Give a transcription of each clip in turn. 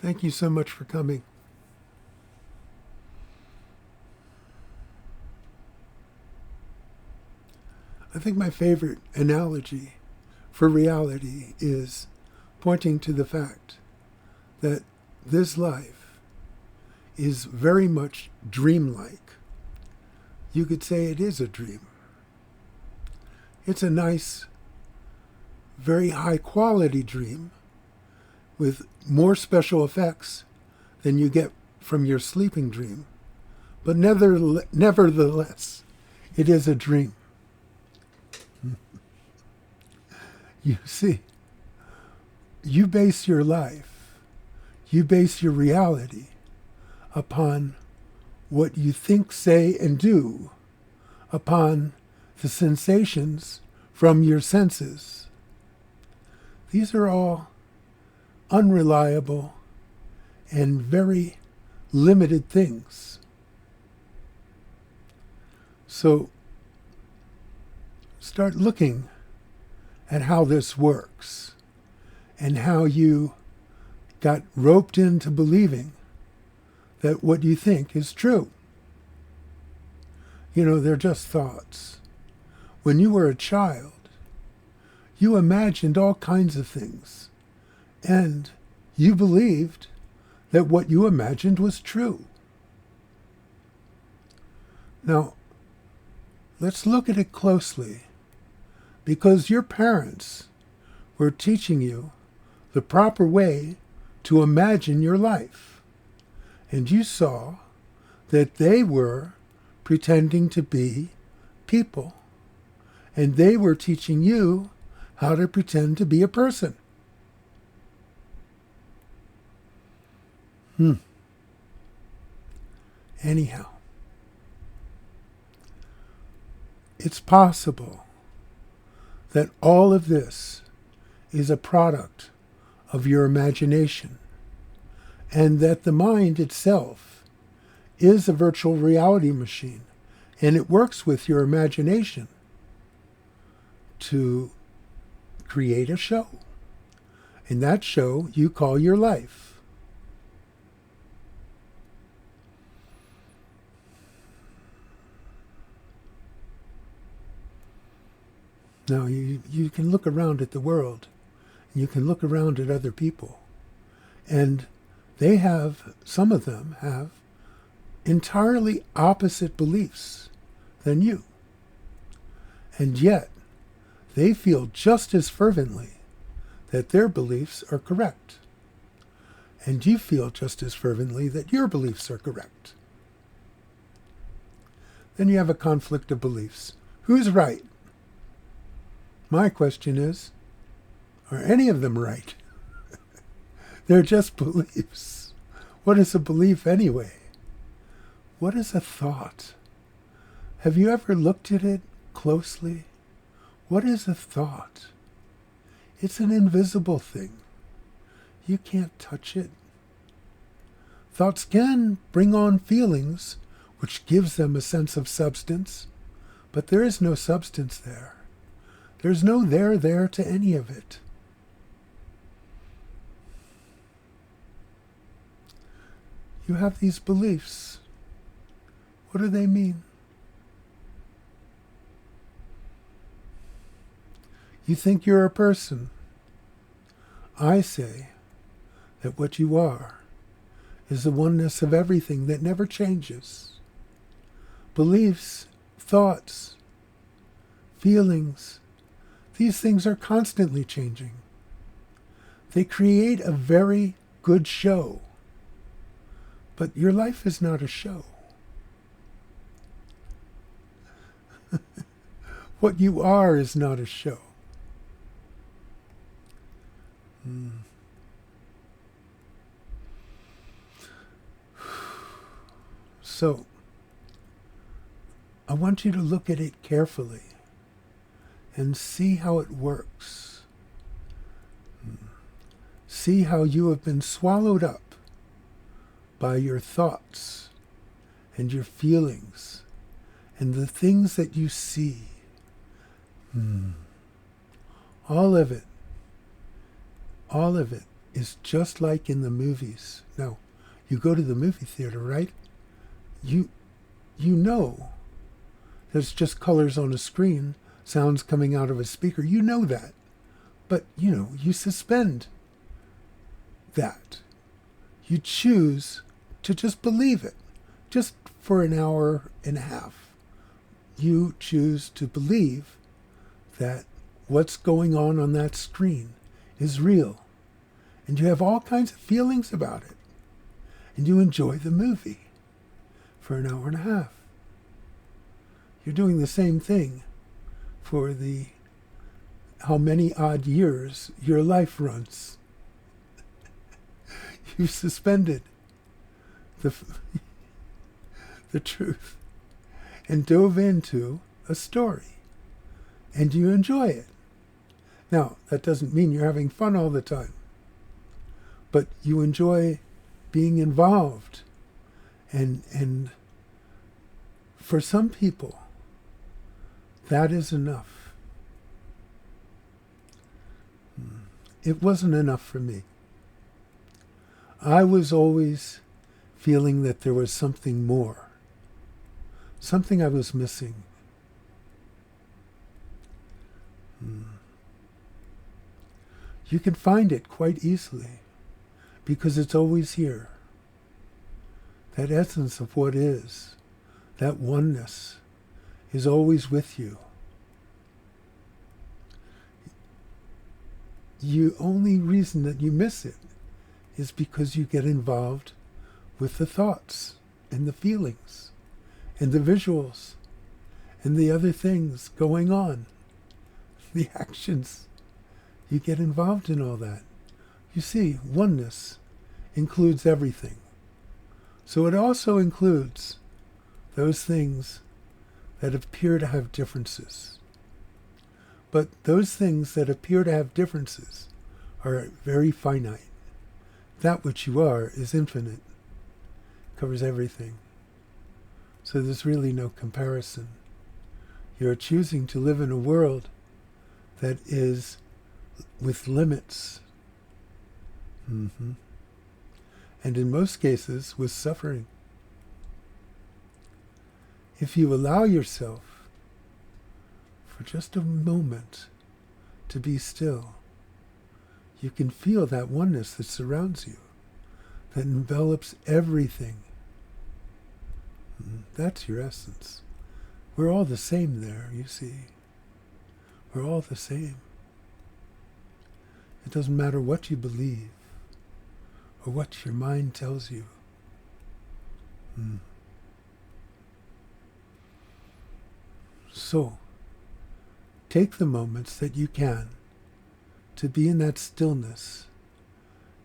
Thank you so much for coming. I think my favorite analogy for reality is pointing to the fact that this life is very much dreamlike. You could say it is a dream. It's a nice, very high quality dream with more special effects than you get from your sleeping dream. But nevertheless, it is a dream. You see, you base your life, you base your reality upon what you think, say, and do, upon the sensations from your senses. These are all unreliable and very limited things. So start looking at how this works and how you got roped into believing that what you think is true. You know, they're just thoughts. When you were a child, you imagined all kinds of things, and you believed that what you imagined was true. Now, let's look at it closely, because your parents were teaching you the proper way to imagine your life, and you saw that they were pretending to be people, and they were teaching you how to pretend to be a person. Anyhow, it's possible that all of this is a product of your imagination, and that the mind itself is a virtual reality machine, and it works with your imagination to create a show. And that show you call your life. Now, you can look around at the world, and you can look around at other people, and they have, some of them have, entirely opposite beliefs than you. And yet, they feel just as fervently that their beliefs are correct. And you feel just as fervently that your beliefs are correct. Then you have a conflict of beliefs. Who's right? My question is, are any of them right? They're just beliefs. What is a belief anyway? What is a thought? Have you ever looked at it closely? What is a thought? It's an invisible thing. You can't touch it. Thoughts can bring on feelings, which gives them a sense of substance, but there is no substance there. There's no there to any of it. You have these beliefs. What do they mean? You think you're a person. I say that what you are is the oneness of everything that never changes. Beliefs, thoughts, feelings, these things are constantly changing. They create a very good show. But your life is not a show. What you are is not a show. So, I want you to look at it carefully and see how it works. See how you have been swallowed up by your thoughts and your feelings and the things that you see. All of it is just like in the movies. Now, you go to the movie theater, right? You know there's just colors on a screen, sounds coming out of a speaker. You know that. But, you suspend that. You choose to just believe it. Just for an hour and a half. You choose to believe that what's going on that screen is real. And you have all kinds of feelings about it. And you enjoy the movie for an hour and a half. You're doing the same thing for the how many odd years your life runs. You've suspended the truth and dove into a story, and you enjoy it. Now, that doesn't mean you're having fun all the time, but you enjoy being involved. And for some people, that is enough. It wasn't enough for me. I was always feeling that there was something more, something I was missing. You can find it quite easily because it's always here. That essence of what is, that oneness, is always with you. The only reason that you miss it is because you get involved with the thoughts and the feelings and the visuals and the other things going on, the actions. You get involved in all that. You see, oneness includes everything. So it also includes those things that appear to have differences. But those things that appear to have differences are very finite. That which you are is infinite, covers everything. So there's really no comparison. You're choosing to live in a world that is with limits. And in most cases, with suffering. If you allow yourself for just a moment to be still, you can feel that oneness that surrounds you, that envelops everything. That's your essence. We're all the same there, you see. We're all the same. It doesn't matter what you believe or what your mind tells you. So, take the moments that you can to be in that stillness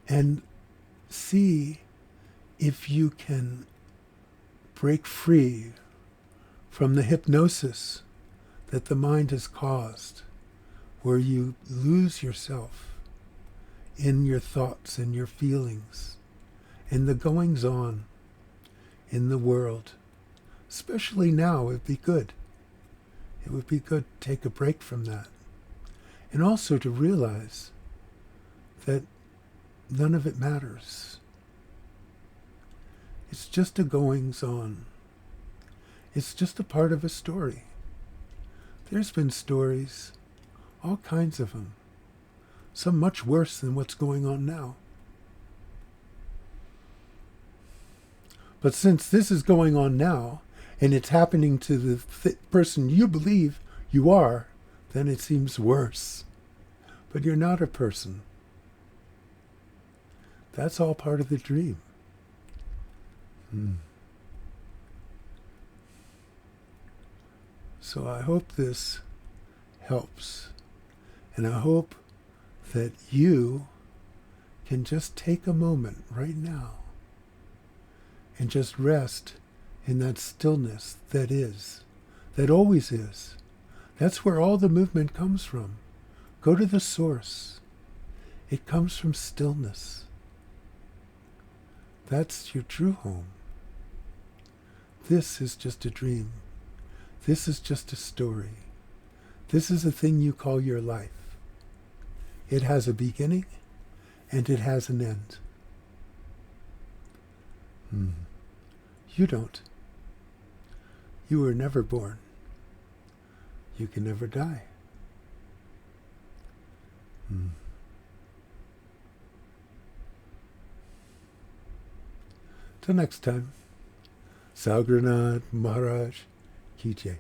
and see if you can break free from the hypnosis that the mind has caused, where you lose yourself in your thoughts and your feelings and the goings-on in the world. Especially now, it would be good. It would be good to take a break from that. And also to realize that none of it matters. It's just a goings-on. It's just a part of a story. There's been stories, all kinds of them. Some much worse than what's going on now. But since this is going on now, and it's happening to the person you believe you are, then it seems worse. But you're not a person. That's all part of the dream. So I hope this helps. And I hope that you can just take a moment right now and just rest in that stillness that is, that always is. That's where all the movement comes from. Go to the source. It comes from stillness. That's your true home. This is just a dream. This is just a story. This is a thing you call your life. It has a beginning and it has an end. You don't. You were never born. You can never die. Till next time. Saugranath Maharaj Ki Jai.